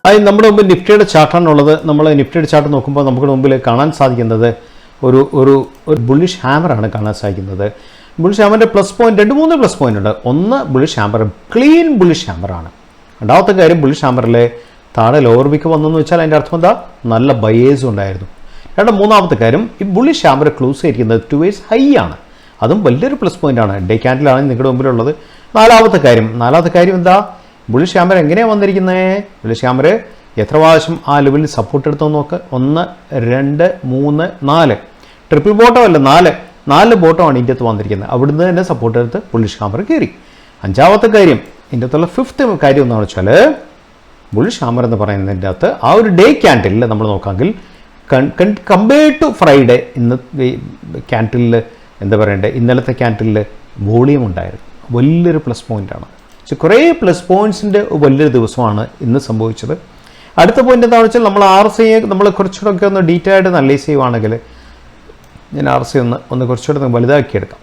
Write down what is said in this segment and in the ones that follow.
അത് നമ്മുടെ മുമ്പിൽ നിഫ്റ്റിയുടെ ചാർട്ടാണുള്ളത്. നമ്മൾ നിഫ്റ്റിയുടെ ചാർട്ട് നോക്കുമ്പോൾ നമുക്ക് മുമ്പിൽ കാണാൻ സാധിക്കുന്നത് ഒരു ഒരു ഒരു ബുള്ളിഷ് ഹാമറാണ് കാണാൻ സാധിക്കുന്നത്. ബുള്ളിഷ് ഹാമറിൻ്റെ പ്ലസ് പോയിന്റ് 2-3 പ്ലസ് പോയിന്റ് ഉണ്ട്. ഒന്ന്, ബുള്ളിഷ് ഹാമർ ക്ലീൻ ബുള്ളിഷ് ഹാമറാണ്. രണ്ടാമത്തെ കാര്യം, ബുള്ളിഷ് ഹാമറിലെ താഴെ ലോവർ വിക്ക് വന്നെന്ന് വെച്ചാൽ അതിൻ്റെ അർത്ഥം എന്താ? നല്ല ബയേഴ്സും ഉണ്ടായിരുന്നു. മൂന്നാമത്തെ കാര്യം, ഈ ബുള്ളിഷ് ഹാമർ ക്ലോസ് ചെയ്തിരിക്കുന്നത് 2 ways ഹൈ ആണ്. അതും വലിയൊരു പ്ലസ് പോയിന്റ് ആണ്. ഡേ ക്യാൻഡിലാണ് നിങ്ങളുടെ മുമ്പിലുള്ളത്. നാലാമത്തെ കാര്യം എന്താ? ബുള്ളിഷ് ഹാമർ എങ്ങനെയാണ് വന്നിരിക്കുന്നത്? ബുള്ളിഷ് ഹാമർ എത്ര പ്രാവശ്യം ആ ലെവലിൽ സപ്പോർട്ട് എടുത്തോ നോക്ക്. 1, 2, 3, 4 ട്രിപ്പിൾ ബോട്ടം അല്ല, 4 ബോട്ടമാണ് ഇതിൻ്റെ അകത്ത് വന്നിരിക്കുന്നത്. അവിടുന്ന് തന്നെ സപ്പോർട്ട് എടുത്ത് ബുള്ളിഷ് ഹാമർ കയറി. അഞ്ചാമത്തെ കാര്യം, ഇതിൻ്റെ അകത്തുള്ള ഫിഫ്ത്ത് കാര്യം എന്താണെന്ന് വെച്ചാൽ, ബുള്ളിഷ് ഹാമർ എന്ന് പറയുന്നതിൻ്റെ അകത്ത് ആ ഒരു ഡേ ക്യാൻഡിലിൽ നമ്മൾ നോക്കാമെങ്കിൽ കമ്പയർഡ് ടു ഫ്രൈഡേ, ഇന്ന് ക്യാൻഡിലിൽ എന്താ പറയണ്ടേ, ഇന്നലത്തെ ക്യാൻഡിലിൽ വോളിയം ഉണ്ടായിരുന്നു. വലിയൊരു പ്ലസ് പോയിൻ്റാണ്. പക്ഷെ കുറേ പ്ലസ് പോയിൻറ്റ്സിൻ്റെ വലിയൊരു ദിവസമാണ് ഇന്ന് സംഭവിച്ചത്. അടുത്ത പോയിന്റ് എന്താണെന്ന് വെച്ചാൽ, നമ്മൾ RSI നമ്മൾ കുറച്ചുകൂടെ ഒന്ന് ഡീറ്റെയിൽ ആയിട്ട് അനലൈസ് ചെയ്യുവാണെങ്കിൽ, ഞാൻ RSI ഒന്ന് കുറച്ചുകൂടെ വലുതാക്കിയെടുക്കാം.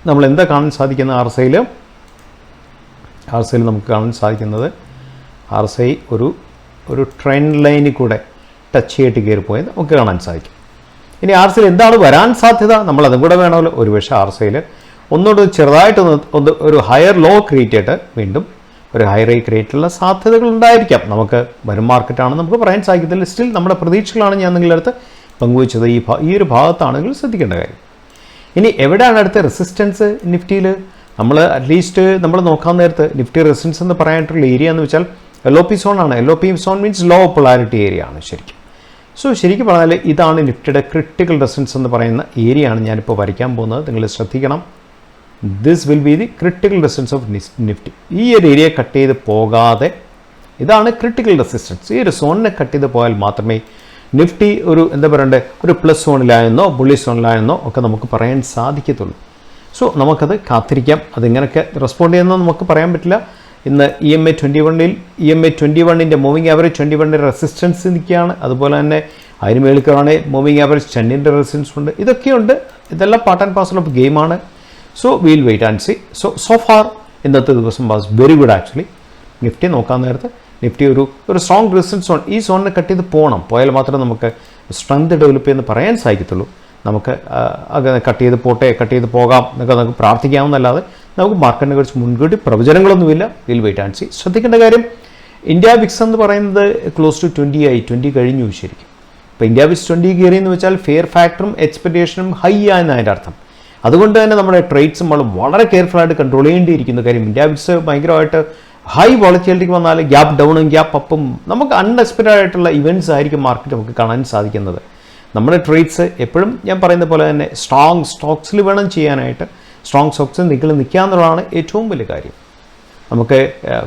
നമ്മൾ എന്താ കാണാൻ സാധിക്കുന്ന RSIയിൽ നമുക്ക് കാണാൻ സാധിക്കുന്നത്, RSI ഒരു ട്രെൻഡ് ലൈനിൽ കൂടെ ടച്ച് ചെയ്തിട്ട് കയറിപ്പോയത് നമുക്ക് കാണാൻ സാധിക്കും. ഇനി RSIയിൽ എന്താണ് വരാൻ സാധ്യത, നമ്മൾ അതും കൂടെ വേണമല്ലോ. ഒരുപക്ഷെ RSIയിൽ ഒന്നുകൂടെ ചെറുതായിട്ടൊന്ന് ഒരു ഹയർ ലോ ക്രിയേറ്റ് ചെയ്തിട്ട് വീണ്ടും ഒരു ഹയർ ഹൈ ക്രിയേറ്റ് ഉള്ള സാധ്യതകൾ ഉണ്ടായിരിക്കാം. നമുക്ക് വരും മാർക്കറ്റാണെന്ന് നമുക്ക് പറയാൻ സാധിക്കത്തില്ല. സ്റ്റിൽ നമ്മുടെ പ്രതീക്ഷകളാണ് ഞാൻ നിങ്ങളുടെ അടുത്ത് പങ്കുവച്ചത്. ഈ ഒരു ഭാഗത്താണെങ്കിൽ ശ്രദ്ധിക്കേണ്ട കാര്യം. ഇനി എവിടെയാണ് അടുത്ത റെസിസ്റ്റൻസ് നിഫ്റ്റിയിൽ? നമ്മൾ അറ്റ്ലീസ്റ്റ് നമ്മൾ നോക്കാൻ നേരത്ത് നിഫ്റ്റി റെസിസ്റ്റൻസ് എന്ന് പറയാനായിട്ടുള്ള ഏരിയ എന്ന് വെച്ചാൽ LOP സോൺ ആണ്. LOP zone means low polarity area ആണ് ശരിക്കും. ശരിക്കും പറഞ്ഞാൽ ഇതാണ് നിഫ്റ്റിയുടെ ക്രിട്ടിക്കൽ റെസിസ്റ്റൻസ് എന്ന് പറയുന്ന ഏരിയ ആണ് ഞാനിപ്പോൾ വരയ്ക്കാൻ പോകുന്നത്. നിങ്ങൾ ശ്രദ്ധിക്കണം. This will be the critical resistance of Nifty. ഈ ഒരു ഏരിയ കട്ട് ചെയ്ത് പോകാതെ, ഇതാണ് ക്രിട്ടിക്കൽ റെസിസ്റ്റൻസ്. ഈ ഒരു സോണിനെ കട്ട് ചെയ്ത് പോയാൽ മാത്രമേ നിഫ്റ്റി ഒരു എന്താ പറയണ്ടേ, ഒരു പ്ലസ് സോണിലായെന്നോ ബുള്ളിഷ് സോണിലായെന്നോ ഒക്കെ നമുക്ക് പറയാൻ സാധിക്കത്തുള്ളൂ. നമുക്കത് കാത്തിരിക്കാം. അതിങ്ങനെയൊക്കെ റെസ്പോണ്ട് ചെയ്യുന്നത് നമുക്ക് പറയാൻ പറ്റില്ല. ഇന്ന് EMA 21ൻ്റെ മൂവിങ് ആവറേജ് 21ൻ്റെ റെസിസ്റ്റൻസ് നിൽക്കുകയാണ്. അതുപോലെ തന്നെ അതിന് മേളിക്കാണ് മൂവിങ് ആവറേജ് 10ൻ്റെ റെസിസ്റ്റൻസ് ഉണ്ട്. ഇതൊക്കെയുണ്ട്. ഇതെല്ലാം പാർട്ട് ആൻഡ് പാർസൽ ഓഫ് ഗെയിമാണ്. Will wait and see. So far ഇന്നത്തെ ദിവസം was very good actually. Nifty നോക്കാൻ നേരത്ത് നിഫ്റ്റി ഒരു സ്ട്രോങ് റെസിസ്റ്റൻസ് സോൺ, ഈ സോണിനെ കട്ട് ചെയ്ത് പോയാൽ മാത്രമേ നമുക്ക് സ്ട്രെങ്ത് ഡെവലപ്പ് ചെയ്യുന്ന പറയാൻ സാധിക്കത്തുള്ളൂ. നമുക്ക് കട്ട് ചെയ്ത് പോകാം എന്നൊക്കെ നമുക്ക് പ്രാർത്ഥിക്കാമെന്നല്ലാതെ നമുക്ക് മാർക്കറ്റിനെ കുറിച്ച് മുൻകൂട്ടി പ്രവചനങ്ങളൊന്നുമില്ല. Will wait and see. ശ്രദ്ധിക്കേണ്ട കാര്യം, ഇന്ത്യ വിക്സ് എന്ന് പറയുന്നത് ക്ലോസ് ടു 20 കഴിഞ്ഞു ശരിക്കും. ഇപ്പോൾ ഇന്ത്യ വിക്സ് 20 കയറിയെന്ന് വെച്ചാൽ ഫെയർ ഫാക്ടറും എക്സ്പെക്ടേഷനും ഹൈ ആയെന്ന് അതിൻ്റെ അർത്ഥം. അതുകൊണ്ട് തന്നെ നമ്മുടെ ട്രേഡ്സ് നമ്മൾ വളരെ കെയർഫുള്ളായിട്ട് കൺട്രോൾ ചെയ്യേണ്ടിയിരിക്കുന്ന കാര്യം. ഇന്ത്യ വിക്സ് ഭയങ്കരമായിട്ട് ഹൈ വോളറ്റിലിറ്റിക്ക് വന്നാൽ ഗ്യാപ്പ് ഡൗണും ഗ്യാപ്പ് അപ്പും നമുക്ക് അൺഎക്സ്പെക്റ്റഡ് ആയിട്ടുള്ള ഇവൻറ്റ്സ് ആയിരിക്കും മാർക്കറ്റ് നമുക്ക് കാണാൻ സാധിക്കുന്നത്. നമ്മുടെ ട്രേഡ്സ് എപ്പോഴും ഞാൻ പറയുന്ന പോലെ തന്നെ സ്ട്രോങ് സ്റ്റോക്സിൽ വേണം ചെയ്യാനായിട്ട്. സ്ട്രോങ് സ്റ്റോക്സിൽ നിൽക്കുക എന്നുള്ളതാണ് ഏറ്റവും വലിയ കാര്യം. നമുക്ക്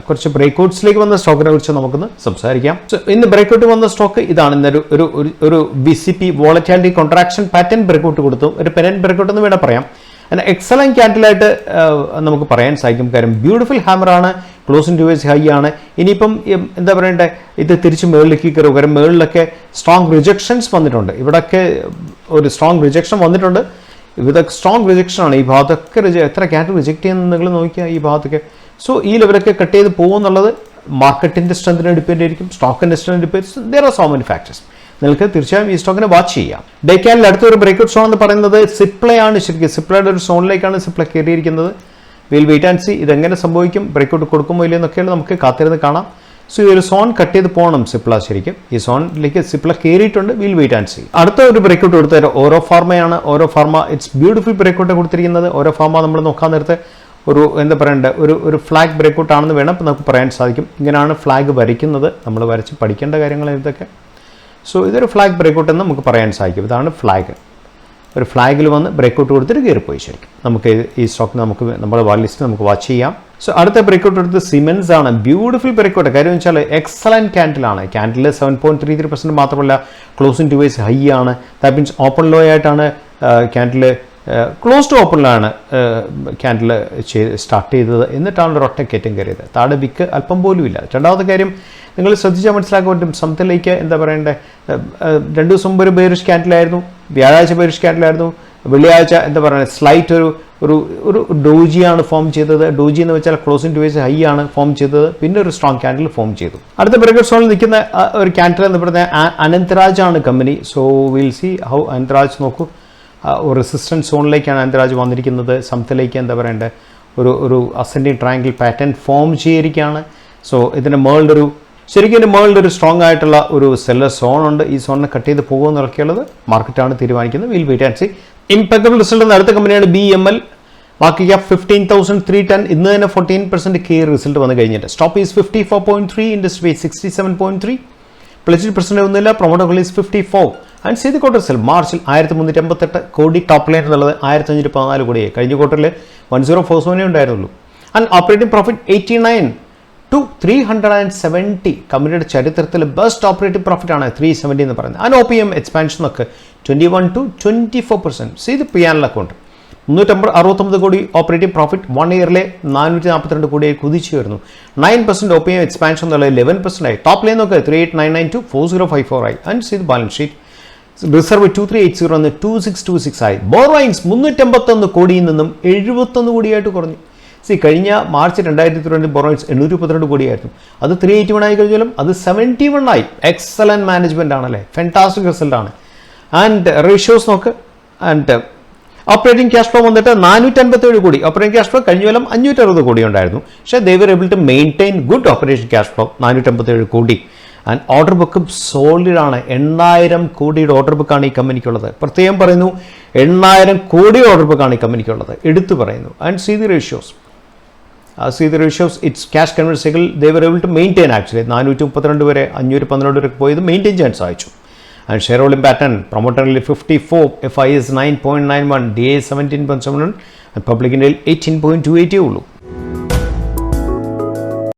കുറച്ച് ബ്രേക്ക്ഔട്ട്സിലേക്ക് വന്ന സ്റ്റോക്കിനെ കുറിച്ച് നമുക്കൊന്ന് സംസാരിക്കാം. ഇന്ന് ബ്രേക്ക്ഔട്ട് വന്ന സ്റ്റോക്ക് ഇതാണ്. ഇന്നൊരു ഒരു VCP volatility contraction pattern breakout കൊടുത്തു. ഒരു പെനന്റ് ബ്രേക്ക്ഔട്ട് എന്ന് വേണം പറയാം. അതിന് എക്സലന്റ് ക്യാൻഡിലായിട്ട് നമുക്ക് പറയാൻ സാധിക്കും. കാര്യം ബ്യൂട്ടിഫുൾ ഹാമറാണ്, ക്ലോസ് ഇൻ 2 ways ഹൈ ആണ്. ഇനിയിപ്പം എന്താ പറയണ്ടേ, ഇത് തിരിച്ച് മുകളിലേക്ക് കയറും. കാര്യം മുകളിലൊക്കെ സ്ട്രോങ് റിജക്ഷൻസ് വന്നിട്ടുണ്ട്. ഇവിടെയൊക്കെ ഒരു സ്ട്രോങ് റിജക്ഷൻ വന്നിട്ടുണ്ട്. ഇതൊക്കെ സ്ട്രോങ് റിജക്ഷൻ ആണ്. ഈ ഭാഗത്തൊക്കെ എത്ര ക്യാൻഡിൽ റിജക്ട് ചെയ്യുന്നത് നിങ്ങൾ നോക്കിയാൽ ഈ ഭാഗത്തൊക്കെ. ഈ ലെവലൊക്കെ കട്ട് ചെയ്ത് പോകുന്നുള്ളത് മാർക്കറ്റിൻ്റെ സ്ട്രെങ്തിനെ ഡിപ്പെൻഡ് ആയിരിക്കും, സ്റ്റോക്കിൻ്റെ strength depend. There are so many factors. നിങ്ങൾക്ക് തീർച്ചയായും ഈ സ്റ്റോക്കിനെ വാച്ച് ചെയ്യാം. ഡേ ക്യാൻഡിൽ അടുത്തൊരു ബ്രേക്ക്ഔട്ട് സോൺ എന്ന് പറയുന്നത് സിപ്ലേ ആണ്. ശരിക്കും സിപ്ലയുടെ ഒരു സോണിലേക്കാണ് സിപ്ല കയറിയിരിക്കുന്നത്. Will wait and see. ഇതെങ്ങനെ സംഭവിക്കും, ബ്രേക്ക്ഔട്ട് കൊടുക്കുമോ ഇല്ലയോ എന്നൊക്കെയാണ് നമുക്ക് കാത്തിരുന്ന് കാണാം. ഈ ഒരു സോൺ കട്ട് ചെയ്ത് പോകണം സിപ്ല ശരിക്കും. ഈ സോണിലേക്ക് സിപ്ല കയറിയിട്ടുണ്ട്. Will wait and see. അടുത്ത ഒരു ബ്രേക്ക്ഔട്ട് കൊടുത്തത് ഓരോ ഫാർമയാണ്. ഓരോ ഫാർമ ഇറ്റ്സ് ബ്യൂട്ടിഫുൾ ബ്രേക്ക്ഔട്ട് കൊടുത്തിരിക്കുന്നത്. ഓരോ ഫാർമ നമ്മൾ നോക്കാൻ നേരത്തെ എന്താ പറയണ്ടേ, ഒരു ഫ്ലാഗ് ബ്രേക്ക്ഔട്ട് ആണെന്ന് വേണം നമുക്ക് പറയാൻ സാധിക്കും. ഇങ്ങനെയാണ് ഫ്ലാഗ് വരയ്ക്കുന്നത്. നമ്മൾ വരച്ച് പഠിക്കേണ്ട കാര്യങ്ങൾ ഇതൊക്കെ. ഇതൊരു ഫ്ലാഗ് ബ്രേക്ക്ഔട്ട് എന്ന് നമുക്ക് പറയാൻ സാധിക്കും. ഇതാണ് ഫ്ലാഗ്. ഒരു ഫ്ലാഗിൽ വന്ന് ബ്രേക്ക്ഔട്ട് കൊടുത്തിട്ട് കയറിപ്പോയി ശരിക്കും. നമുക്ക് ഈ സ്റ്റോക്ക് നമ്മുടെ വാച്ച് ലിസ്റ്റ് നമുക്ക് വാച്ച് ചെയ്യാം. അടുത്ത ബ്രേക്ക്ഔട്ട് എടുത്ത് സിമെൻസ് ആണ്. Beautiful breakout. കാര്യം വെച്ചാൽ എക്സലന്റ് ക്യാൻഡിലാണ്. ക്യാൻഡിൽ 7.33% മാത്രമല്ല, ക്ലോസ് ഇൻ 2 ways ഹൈ ആണ്. ദാറ്റ് മീൻസ് ഓപ്പൺ ലോ ആയിട്ടാണ് ക്യാൻഡിൽ, ക്ലോസ് ടു ഓപ്പണിലാണ് ക്യാൻഡിൽ സ്റ്റാർട്ട് ചെയ്തത്. എന്നിട്ടാണ് ഒരു ഒറ്റ കയറ്റം കയറിയത്. താഴെ വിക്ക് അല്പം പോലും ഇല്ല. രണ്ടാമത്തെ കാര്യം, നിങ്ങൾ ശ്രദ്ധിച്ചാൽ മനസ്സിലാക്കാൻ പറ്റും. സംതിലേക്ക് എന്താ പറയണ്ടേ, 2 ദിവസം മുമ്പ് ഒരു ബെയറിഷ് ക്യാൻഡിലായിരുന്നു, വ്യാഴാഴ്ച ബെയറിഷ് ക്യാൻഡിലായിരുന്നു, വെള്ളിയാഴ്ച എന്താ പറയുക സ്ലൈറ്റ് ഒരു ഒരു ഡോജിയാണ് ഫോം ചെയ്തത്. ഡോജി എന്ന് വെച്ചാൽ ക്ലോസിംഗ് ടു വേസ് ഹൈ ആണ് ഫോം ചെയ്തത്. പിന്നെ ഒരു സ്ട്രോങ് ക്യാൻഡിൽ ഫോം ചെയ്തു. അടുത്ത ബ്രേക്ക്ഔട്ട് സോണിൽ നിൽക്കുന്ന ഒരു ക്യാൻഡിൽ എന്ന് പറയുന്നത് അനന്തരാജ് ആണ് company. So will see how Anantraj നോക്കൂ. റെസിസ്റ്റൻസ് സോണിലേക്കാണ് അനന്തരാജ് വന്നിരിക്കുന്നത്. സംത്തിലേക്ക് എന്താ പറയേണ്ടത് ഒരു അസെൻഡിങ് ട്രയാങ്കിൾ പാറ്റേൺ ഫോം ചെയ്തിരിക്കുകയാണ്. സോ ഇതിൻ്റെ മേളിലൊരു ശരിക്കും ഇതിൻ്റെ മേളിലൊരു സ്ട്രോങ് ആയിട്ടുള്ള ഒരു സെല്ലർ സോൺ ഉണ്ട്. ഈ സോണിനെ കട്ട് ചെയ്ത് പോകുമെന്നൊക്കെയുള്ളത് മാർക്കറ്റാണ് തീരുമാനിക്കുന്നത്. Will wait and see. Impeccable result എന്ന അടുത്ത കമ്പനിയാണ് BML. Market cap 15,310. ഇന്ന് തന്നെ 14% കെ റിസൾട്ട് വന്നു കഴിഞ്ഞിട്ട്. Stop is 54.3, industry 67.3. Plus percent ഒന്നുമില്ല. Promoter is 54. And see the quarter sale മാർച്ചിൽ 1358 കോടി ടോപ്പ് ലൈൻ എന്നുള്ളത് 1514 കോടിയായി. കഴിഞ്ഞ ക്വാർട്ടറിൽ 1047 ഉണ്ടായിരുന്നുള്ളൂ. And operating profit 89 to 370. കമ്പനിയുടെ ചരിത്രത്തിൽ ബെസ്റ്റ് ഓപ്പറേറ്റിംഗ് പ്രോഫിറ്റ് ആണ് 370 എന്ന് പറയുന്നത്. ആൻഡ് OPM എക്സ്പാൻഷൻ ഒക്കെ 21 to 24%. See the P&L account 369 കോടി ഓപ്പറേറ്റിംഗ് പ്രോഫിറ്റ് 1 ഇയറിലെ 442 കോടിയായി കുതിച്ചു വരുന്നു. 9% OPM എക്സ്പാൻഷൻ എന്നുള്ളത് 11% ആയി. ടോപ്പ് ലൈൻ നോക്കുക 3899 to 4054 ആയി. And see the balance sheet. Reserve 2380 എന്ന് 2626 ആയി. ബോറോയിങ്സ് 381 കോടിയിൽ നിന്നും 71 കോടിയായിട്ട് കുറഞ്ഞു. കഴിഞ്ഞ മാർച്ച് 2022 ബോറോയിങ്സ് 832 കോടിയായിരുന്നു. അത് 381 ആയി കഴിഞ്ഞാലും അത് 71 ആയി. എക്സലന്റ് മാനേജ്മെന്റ് ആണല്ലേ, ഫാന്റാസ്റ്റിക് റിസൾട്ട് ആണ്. ആൻഡ് റേഷ്യോസ് നോക്ക്. ആൻഡ് ഓപ്പറേറ്റിംഗ് ക്യാഷ് ഫ്ലോ വന്നിട്ട് 457 കോടി. ഓപ്പറേറ്റിംഗ് ക്യാഷ് ഫ്ലോ കഴിഞ്ഞ കൊല്ലം 560 കോടി ഉണ്ടായിരുന്നു. പക്ഷേ they were able to maintain good operation cash flow 457 കോടി. ആൻഡ് ഓർഡർ ബുക്കും സോളിഡ് ആണ്. 8000 കോടിയുടെ ഓർഡർ ബുക്കാണ് ഈ കമ്പനിക്കുള്ളത്. പ്രത്യേകം പറയുന്നു 8000 കോടിയുടെ ഓർഡർ ബുക്കാണ് ഈ കമ്പനിക്കുള്ളത്, എടുത്തു പറയുന്നു. And see the ratios. Its cash conversion cycle they were able to maintain actually 432 വരെ 512 വരെ പോയത് മെയിൻറ്റെയിൻ ചെയ്യാൻ സാധിച്ചു. ആൻഡ് ഷെയർ ഹോൾഡിംഗ് പാറ്റേൺ പ്രൊമോട്ടറിൽ 54, FI is 9.91, DA 17.71, പബ്ലിക്കിൻ്റെ 18.280 ഉള്ളൂ.